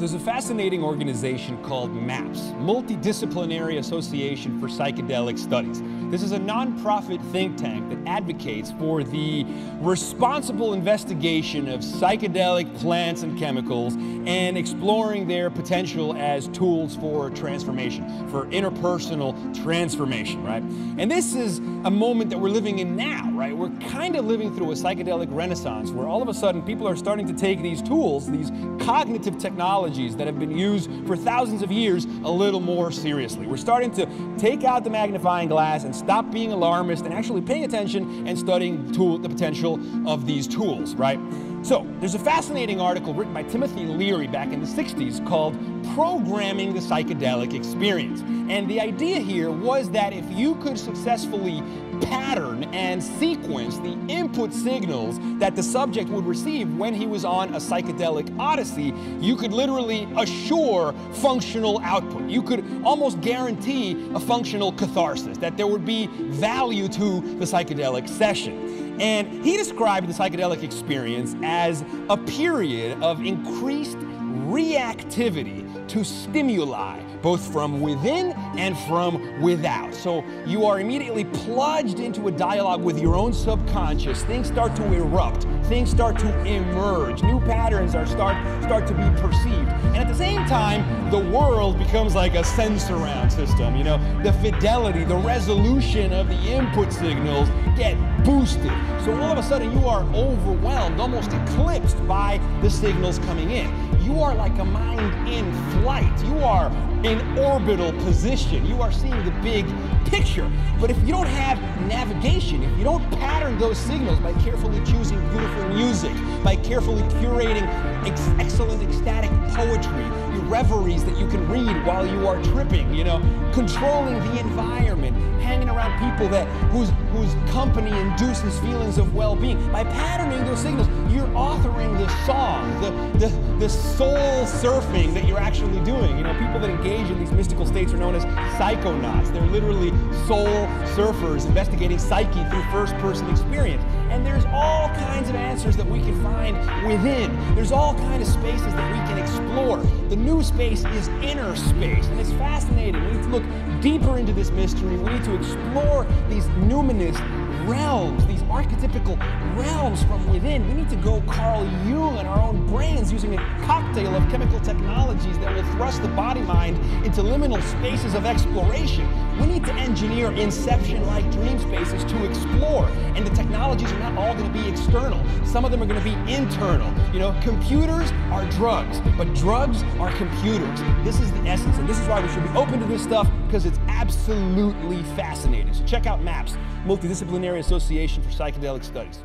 There's a fascinating organization called MAPS, Multidisciplinary Association for Psychedelic Studies. This is a nonprofit think tank that advocates for the responsible investigation of psychedelic plants and chemicals and exploring their potential as tools for transformation, for interpersonal transformation, right? And this is a moment that we're living in now, right? We're kind of living through a psychedelic renaissance where all of a sudden people are starting to take these tools, these cognitive technologies that have been used for thousands of years, a little more seriously. We're starting to take out the magnifying glass and stop being alarmist and actually paying attention and studying the potential of these tools, right? So, there's a fascinating article written by Timothy Leary back in the 60s called Programming the Psychedelic Experience. And the idea here was that if you could successfully pattern and sequence the input signals that the subject would receive when he was on a psychedelic odyssey, you could literally assure functional output. You could almost guarantee a functional catharsis, that there would be value to the psychedelic session. And he described the psychedelic experience as a period of increased reactivity to stimuli, both from within and from without. So you are immediately plunged into a dialogue with your own subconscious. Things start to erupt. Things start to emerge. New patterns start to be perceived. And at the same time, the world becomes like a sense-around system. You know, the fidelity, the resolution of the input signals get boosted. So all of a sudden you are overwhelmed, almost eclipsed by the signals coming in. You are like a mind in flight. You are in orbital position. You are seeing the big picture. But if you don't have navigation, if you don't pattern those signals by carefully choosing beautiful music, by carefully curating excellent ecstatic poetry, your reveries that you can read while you are tripping, you know, controlling the environment, hanging around people whose company induces feelings of well-being. By patterning those signals, you're authoring the song, the soul surfing that you're actually doing. You know, people that engage in these mystical states are known as psychonauts. They're literally soul surfers investigating psyche through first-person experience. And there's all kinds of answers that we can find within. There's all kinds of spaces that we can explore. The new space is inner space, and it's fascinating. We need to look deeper into this mystery. We need to explore these numinous realms, these archetypical realms from within. We need to go Carl Jung in our own brains using a cocktail of chemical technologies that will thrust the body-mind into liminal spaces of exploration. We need to engineer inception-like dream spaces to explore, and the technologies are not all going to be external. Some of them are going to be internal. You know, computers are drugs, but drugs are computers. This is the essence, and this is why we should be open to this stuff, because it's absolutely fascinating. So check out MAPS, Multidisciplinary Association for Psychedelic Studies.